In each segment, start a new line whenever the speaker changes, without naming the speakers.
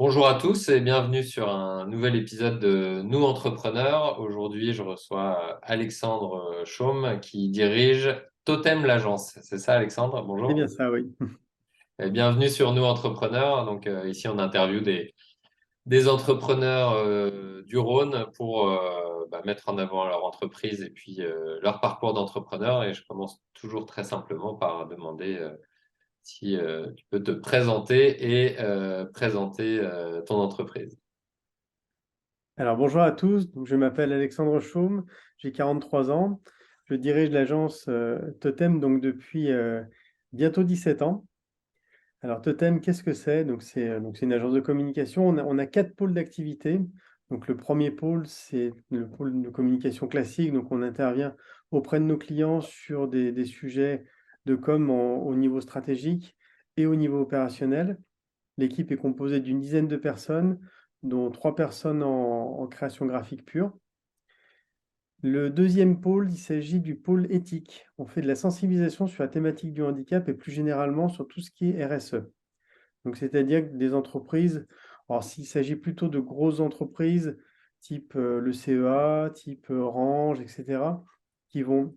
Bonjour à tous et bienvenue sur un nouvel épisode de Nous Entrepreneurs. Aujourd'hui, je reçois Alexandre Chaume qui dirige Totem l'agence. C'est ça, Alexandre?
C'est bien
Bonjour.
ça, oui.
Et bienvenue sur Nous Entrepreneurs. Donc, ici, on interviewe des entrepreneurs du Rhône pour mettre en avant leur entreprise et puis leur parcours d'entrepreneur. Et je commence toujours très simplement par demander si tu peux te présenter et présenter ton entreprise.
Alors, bonjour à tous. Donc, je m'appelle Alexandre Chaume, j'ai 43 ans. Je dirige l'agence Totem depuis bientôt 17 ans. Alors, Totem, qu'est-ce que c'est? C'est une agence de communication. On a quatre pôles d'activité. Donc, le premier pôle, c'est le pôle de communication classique. Donc, on intervient auprès de nos clients sur des sujets de com au niveau stratégique et au niveau opérationnel. L'équipe est composée d'une dizaine de personnes, dont 3 personnes en création graphique pure. Le deuxième pôle, il s'agit du pôle éthique. On fait de la sensibilisation sur la thématique du handicap et plus généralement sur tout ce qui est RSE. Donc, c'est-à-dire que des entreprises, alors s'il s'agit plutôt de grosses entreprises, type le CEA, type Orange, etc., qui vont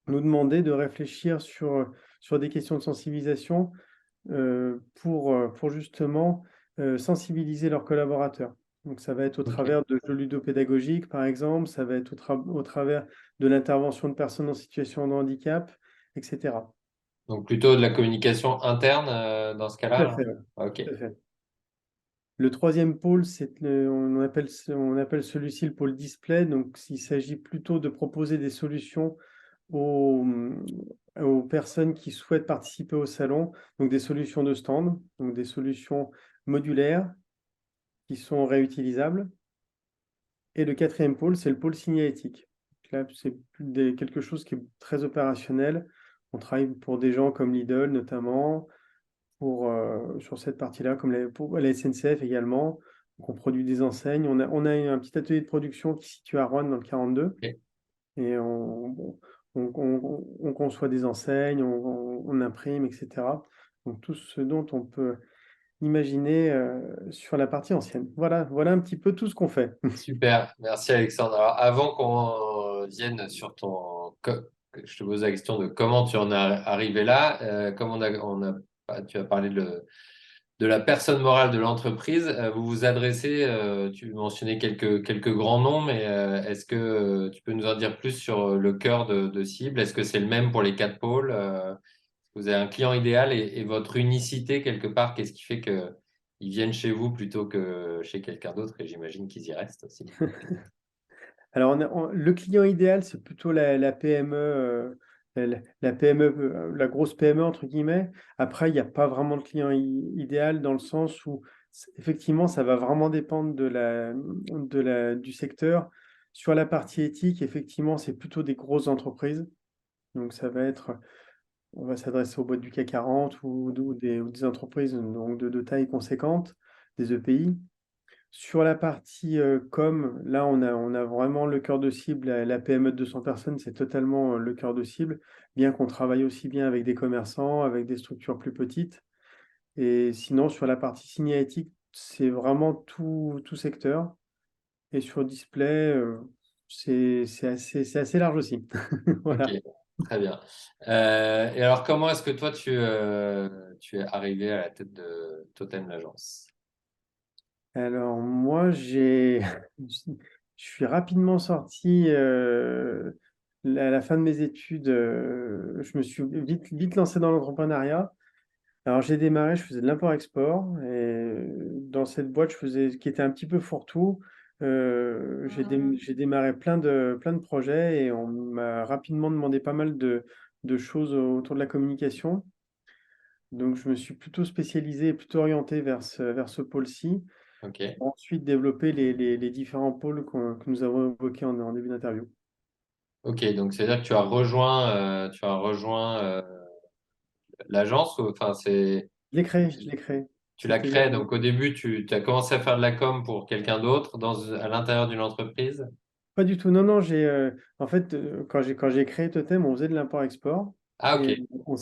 nous demander de réfléchir sur des questions de sensibilisation pour justement sensibiliser leurs collaborateurs. Donc ça va être au
Ok.
travers de jeux ludopédagogiques, par exemple, ça va être au travers de l'intervention de personnes en situation de handicap, etc.
Donc plutôt de la communication interne dans ce
Tout
cas-là,
à
là?
fait, ouais.
Ok.
Tout à fait. Le troisième pôle, on appelle celui-ci le pôle display. Donc, il s'agit plutôt de proposer des solutions aux, aux personnes qui souhaitent participer au salon. Donc, des solutions de stand, donc des solutions modulaires qui sont réutilisables. Et le quatrième pôle, c'est le pôle signalétique. Là, c'est quelque chose qui est très opérationnel. On travaille pour des gens comme Lidl notamment, sur cette partie-là, comme pour la SNCF également. Donc, on produit des enseignes. On a un petit atelier de production qui est situé à Roanne dans le 42.
Ok.
Et on conçoit des enseignes, on imprime, etc. Donc tout ce dont on peut imaginer sur la partie ancienne. Voilà un petit peu tout ce qu'on fait.
Super, merci Alexandre. Alors avant qu'on vienne sur je te pose la question de comment tu en es arrivé là, comme tu as parlé de la personne morale de l'entreprise, vous vous adressez, tu mentionnais quelques grands noms, mais est-ce que tu peux nous en dire plus sur le cœur de cible? Est-ce que c'est le même pour les quatre pôles? Vous avez un client idéal et votre unicité quelque part, qu'est-ce qui fait que ils viennent chez vous plutôt que chez quelqu'un d'autre et j'imagine qu'ils y restent aussi.
Alors, le client idéal, c'est plutôt la PME, la PME, la grosse PME, entre guillemets. Après, il n'y a pas vraiment de client idéal dans le sens où, effectivement, ça va vraiment dépendre du secteur. Sur la partie éthique, effectivement, c'est plutôt des grosses entreprises. Donc, on va s'adresser aux boîtes du CAC 40 ou des entreprises donc de taille conséquente, des EPI. Sur la partie com, là, on a vraiment le cœur de cible. La PME de 200 personnes, c'est totalement le cœur de cible, bien qu'on travaille aussi bien avec des commerçants, avec des structures plus petites. Et sinon, sur la partie signalétique, c'est vraiment tout secteur. Et sur display, c'est assez large aussi.
Ok,
Voilà.
très bien. Et alors, comment est-ce que toi, tu es arrivé à la tête de Totem l'agence?
Alors moi, je suis rapidement sorti à la fin de mes études. Je me suis vite lancé dans l'entrepreneuriat. Alors j'ai démarré, je faisais de l'import-export et dans cette boîte, qui était un petit peu fourre-tout. J'ai démarré plein de projets et on m'a rapidement demandé pas mal de choses autour de la communication. Donc je me suis plutôt spécialisé et plutôt orienté vers ce pôle-ci.
Ok,
Ensuite, développer les différents pôles que nous avons évoqués en début d'interview.
ok, donc c'est-à-dire que tu as rejoint l'agence, enfin
Je l'ai créé.
tu l'as
C'était
créé. Donc au début, tu as commencé à faire de la com pour quelqu'un d'autre à l'intérieur d'une entreprise.
pas du tout. Non, non, en fait, quand j'ai créé Totem, on faisait de l'import-export
Ah ok,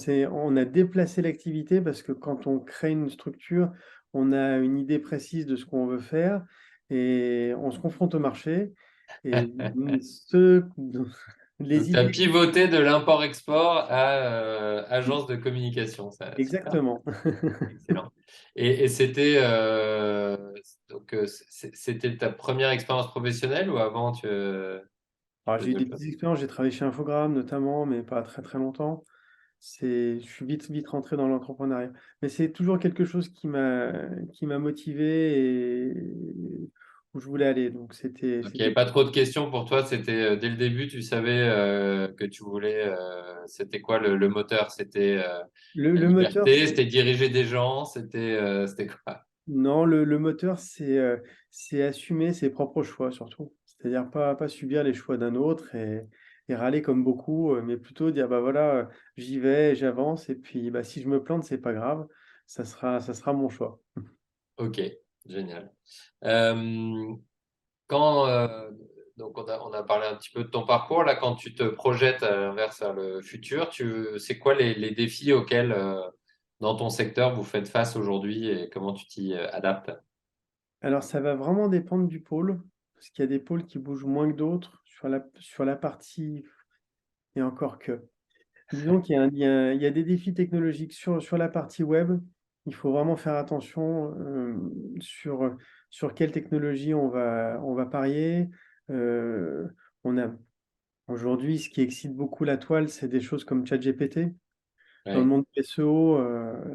et on a déplacé l'activité parce que quand on crée une structure, on a une idée précise de ce qu'on veut faire et on se confronte au marché. Et ce,
Donc,
les
tu as
idées,
pivoté de l'import-export à agence de communication. Ça, super,
exactement.
excellent. Et c'était c'était ta première expérience professionnelle ou avant tu
Alors, j'ai
faisais
eu des
autre chose?
petites expériences, j'ai travaillé chez Infogrames notamment, mais pas très très longtemps. Je suis vite rentré dans l'entrepreneuriat. Mais c'est toujours quelque chose qui m'a motivé et où je voulais aller. Donc,
Donc, il n'y avait pas trop de questions pour toi. C'était dès le début, tu savais que tu voulais. C'était quoi le moteur? C'était la
le moteur,
liberté, c'était diriger des gens, c'était quoi?
non, le moteur, c'est assumer ses propres choix surtout. C'est-à-dire pas subir les choix d'un autre et râler comme beaucoup, mais plutôt dire, bah voilà, j'y vais, j'avance, et puis bah, si je me plante, c'est pas grave, ça sera mon choix.
Ok, génial. Euh, quand donc on a parlé un petit peu de ton parcours là, quand tu te projettes à l'inverse vers le futur, c'est quoi les défis auxquels dans ton secteur vous faites face aujourd'hui et comment tu t'y adaptes?
Alors ça va vraiment dépendre du pôle, parce qu'il y a des pôles qui bougent moins que d'autres sur la partie, et encore que. Disons qu'il y a, il y a des défis technologiques sur la partie web. Il faut vraiment faire attention sur quelle technologie on va parier. Euh, on a aujourd'hui, ce qui excite beaucoup la toile, c'est des choses comme ChatGPT. Dans le
Oui.
monde du SEO,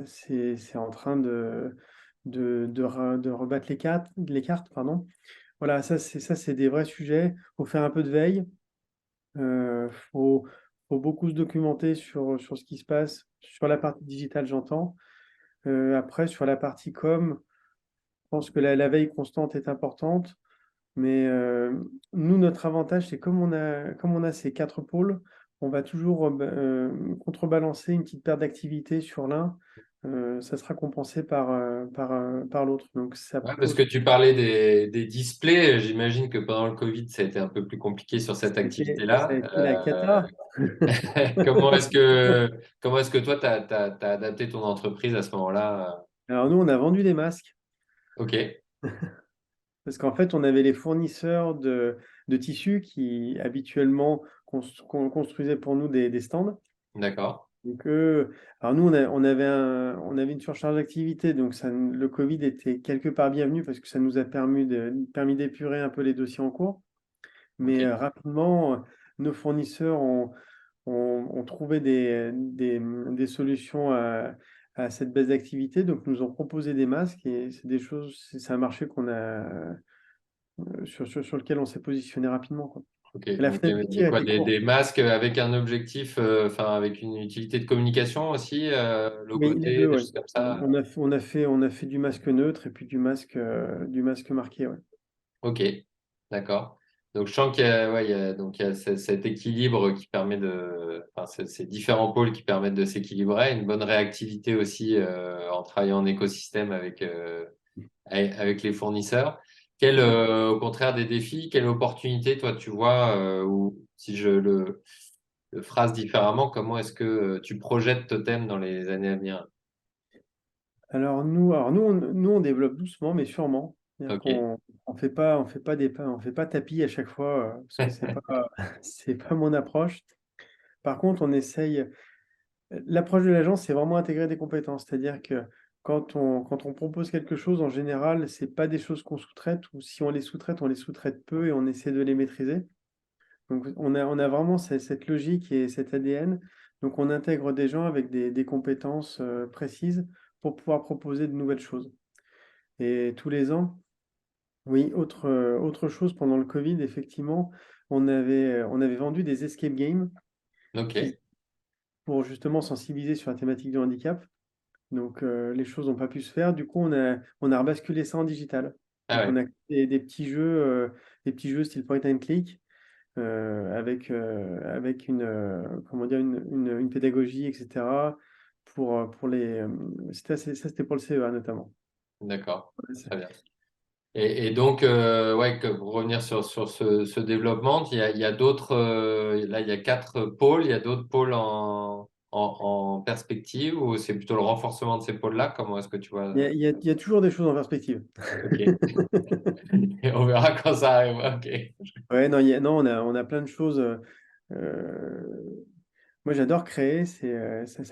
c'est en train de rebattre les cartes, pardon. Voilà, ça, c'est des vrais sujets. Il faut faire un peu de veille. Faut beaucoup se documenter sur ce qui se passe, sur la partie digitale, j'entends. Après, sur la partie com, je pense que la veille constante est importante. Mais nous, notre avantage, c'est comme on a ces quatre pôles, on va toujours contrebalancer une petite perte d'activité sur l'un. Ça sera compensé par l'autre. Donc, ça
Ouais, parce
pose.
que tu parlais des displays, j'imagine que pendant le Covid, ça a été un peu plus compliqué sur cette
Ça a
activité-là.
été la cata.
Comment est-ce que toi, tu as adapté ton entreprise à ce moment-là?
Alors, nous, on a vendu des masques.
Ok,
Parce qu'en fait, on avait les fournisseurs de tissus qui habituellement construisaient pour nous des stands.
d'accord.
Donc, alors nous, on avait une surcharge d'activité, donc le Covid était quelque part bienvenu parce que ça nous a permis d'épurer un peu les dossiers en cours.
Ok,
Mais rapidement, nos fournisseurs ont trouvé des solutions à cette baisse d'activité, donc nous ont proposé des masques et c'est un marché sur lequel on s'est positionné rapidement, quoi.
ok.
Et la
Donc,
fenêtre de tir
quoi,
était courte.
des masques avec un objectif, enfin, avec une utilité de communication aussi,
Les
logoté,
deux,
des
ouais.
choses comme ça.
On a fait du masque neutre et puis du masque marqué, ouais.
Ok, d'accord. Donc, je sens qu'il y a, ouais, donc, il y a cet équilibre qui permet enfin, ces différents pôles qui permettent de s'équilibrer, une bonne réactivité aussi en travaillant en écosystème avec les fournisseurs. Au contraire des défis, quelle opportunité, toi, tu vois, ou si je le phrase différemment, comment est-ce que tu projettes Totem dans les années à venir?
Alors nous, on développe doucement, mais sûrement. C'est-à-dire
Ok,
qu'on fait pas tapis à chaque fois, parce que c'est pas, c'est pas mon approche. Par contre, on essaye. L'approche de l'agence, c'est vraiment intégrer des compétences. C'est-à-dire que quand on propose quelque chose, en général, c'est pas des choses qu'on sous-traite, ou si on les sous-traite peu et on essaie de les maîtriser. Donc, on a vraiment cette logique et cet ADN. Donc, on intègre des gens avec des compétences précises pour pouvoir proposer de nouvelles choses. Et tous les ans, oui, autre chose pendant le Covid, effectivement, on avait vendu des escape games
ok.
qui, pour justement sensibiliser sur la thématique du handicap. Donc, les choses n'ont pas pu se faire. Du coup, on a rebasculé ça en digital.
Ah
Donc, on
ouais,
a créé des petits jeux style point and click avec comment dire, une pédagogie, etc. C'était pour le CEA notamment.
d'accord.
Ouais, c'est-
Très bien. Et donc, ouais, pour revenir sur ce développement, il y a d'autres, là, il y a quatre pôles, il y a d'autres pôles en en perspective ou c'est plutôt le renforcement de ces pôles-là? Comment est-ce que tu vois?
Il y a toujours des choses en perspective.
Ok. Et on verra quand ça arrive. Ok.
Ouais, non, non, on a plein de choses. Euh, Moi, j'adore créer. Ça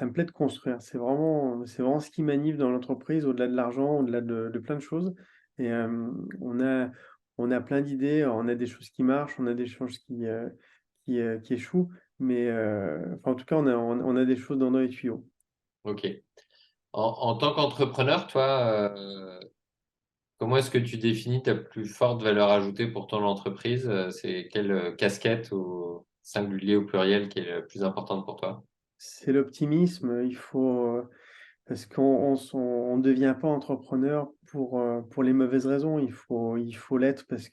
me plaît de construire. C'est vraiment ce qui m'anime dans l'entreprise, au-delà de l'argent, au-delà de plein de choses. Et on a, on a plein d'idées. On a des choses qui marchent, on a des choses qui échouent. Mais enfin, en tout cas, on a des choses dans les tuyaux.
Ok. En tant qu'entrepreneur, toi, comment est-ce que tu définis ta plus forte valeur ajoutée pour ton entreprise? C'est quelle casquette ou singulier ou pluriel qui est la plus importante pour toi?
C'est l'optimisme. Parce qu'on ne devient pas entrepreneur pour les mauvaises raisons. Il faut l'être parce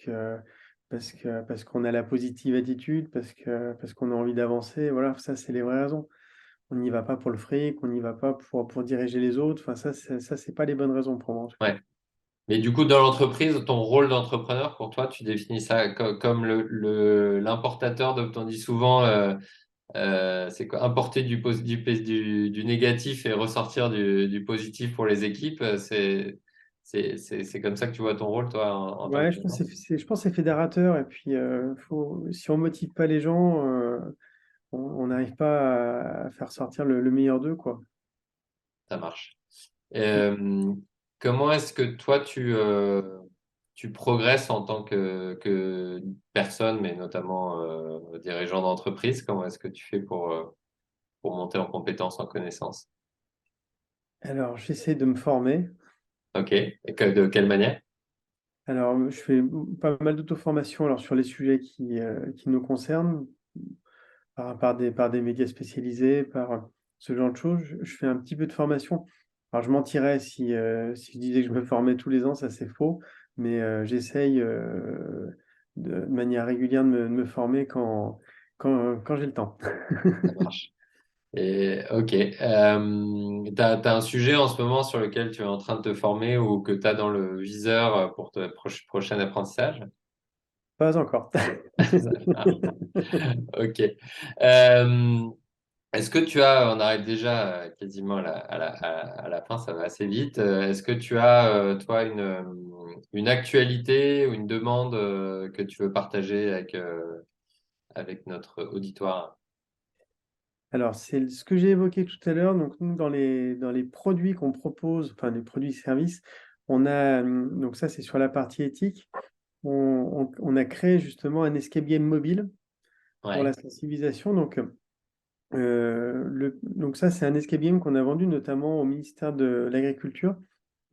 qu'on a la positive attitude, parce qu'on a envie d'avancer. Voilà, ça, c'est les vraies raisons. On n'y va pas pour le fric, on n'y va pas pour diriger les autres. Enfin, ça, c'est pas les bonnes raisons pour moi, en tout cas.
Ouais. Mais du coup, dans l'entreprise, ton rôle d'entrepreneur, pour toi, tu définis ça comme l'importateur on dit souvent, c'est quoi, importer du négatif et ressortir du positif pour les équipes. C'est comme ça que tu vois ton rôle, toi, en tant
Ouais,
que dirigeant?
je pense que c'est fédérateur. Et puis, si on motive pas les gens, on n'arrive pas à faire sortir le meilleur d'eux, quoi.
Ça marche. Euh, Comment est-ce que toi, tu progresses en tant que personne, mais notamment dirigeant d'entreprise? Comment est-ce que tu fais pour monter en compétences, en connaissances?
Alors, j'essaie de me former.
Ok. Et de quelle manière?
Alors, je fais pas mal d'auto-formation alors, sur les sujets qui nous concernent, par des médias spécialisés, par ce genre de choses. Je fais un petit peu de formation. Alors, je mentirais si je disais que je me formais tous les ans, ça c'est faux, mais j'essaye de manière régulière de me former quand j'ai le temps.
Ça marche. Et ok. T'as un sujet en ce moment sur lequel tu es en train de te former ou que tu as dans le viseur pour ton prochain apprentissage?
Pas encore.
Ça marche. Ok. Euh, Est-ce que tu as, on arrive déjà quasiment à la fin, ça va assez vite. Est-ce que tu as, toi, une actualité ou une demande que tu veux partager avec notre auditoire?
Alors, c'est ce que j'ai évoqué tout à l'heure. Donc, nous, dans les produits qu'on propose, enfin, les produits-services, donc ça, c'est sur la partie éthique. On a créé justement un escape game mobile pour
Ouais,
la sensibilisation. Donc ça, c'est un escape game qu'on a vendu notamment au ministère de l'Agriculture.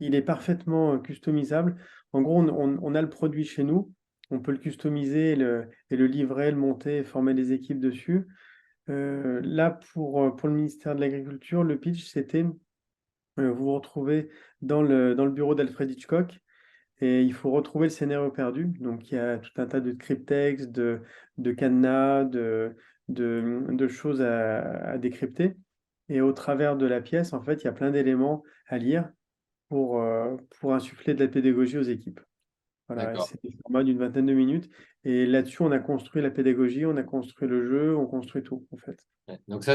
Il est parfaitement customisable. En gros, on a le produit chez nous. On peut le customiser et le livrer, le monter, former des équipes dessus. Là, pour le ministère de l'Agriculture, le pitch, c'était vous vous retrouvez dans le bureau d'Alfred Hitchcock et il faut retrouver le scénario perdu. Donc, il y a tout un tas de cryptextes, de cadenas, de choses à décrypter. Et au travers de la pièce, en fait, il y a plein d'éléments à lire pour insuffler de la pédagogie aux équipes. Voilà, et
d'accord.
c'est des formats d'une vingtaine de minutes. Et là-dessus, on a construit la pédagogie, on a construit le jeu, on construit tout, en fait.
Ouais. Donc ça,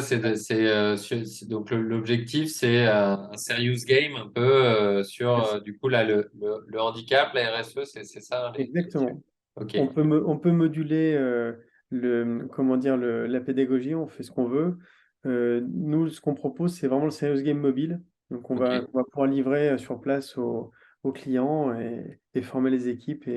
donc l'objectif, c'est un serious game un peu sur du coup là le handicap, la RSE, c'est ça là-dessus.
Exactement.
Ok,
On peut moduler comment dire, la pédagogie, on fait ce qu'on veut. Nous, ce qu'on propose, c'est vraiment le serious game mobile. Donc,
ok,
on va pouvoir livrer sur place aux clients et former les équipes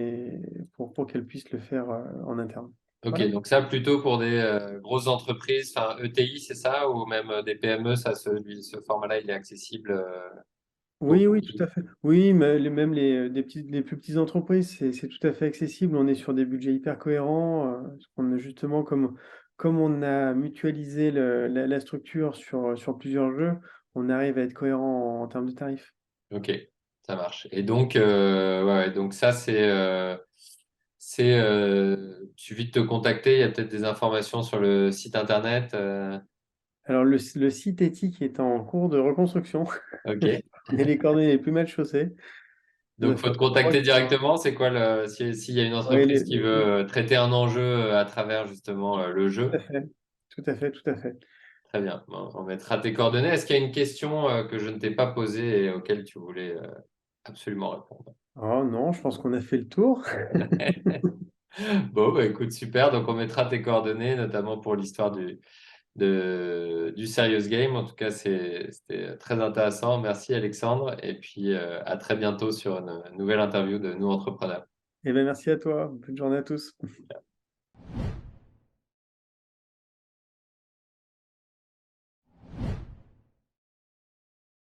pour qu'elles puissent le faire en interne.
ok.
Voilà.
Donc ça plutôt pour des grosses entreprises, enfin ETI, c'est ça, ou même des PME, ce format-là, il est accessible
Oui,
au
oui, tout à fait. Oui, mais même les plus petites entreprises, c'est tout à fait accessible. On est sur des budgets hyper cohérents. Parce qu'on a justement, comme on a mutualisé la structure sur plusieurs jeux, on arrive à être cohérent en termes de tarifs.
Ok, ça marche. Et donc, ouais, donc ça, il suffit de te contacter. Il y a peut-être des informations sur le site internet.
Alors, le site éthique est en cours de reconstruction.
Ok.
On est les coordonnées les plus mal chaussées. Ça doit
Donc, faut
faire
te
3 mois
contacter
qu'on a.
directement. C'est quoi s'il y a une
Ouais,
entreprise qui veut traiter un enjeu à travers justement le
tout à
jeu?
fait, tout à fait, tout à fait.
Très bien. Bon, on mettra tes coordonnées. Est-ce qu'il y a une question que je ne t'ai pas posée et auquel tu voulais absolument répondre?
Oh non, je pense qu'on a fait le tour.
Bon, bah, écoute, super. Donc, on mettra tes coordonnées, notamment pour l'histoire du Serious Game. En tout cas, c'était très intéressant. Merci, Alexandre. Et puis, à très bientôt sur une nouvelle interview de Nous Entrepreneurs.
Eh bien, merci à toi. Bonne journée à tous.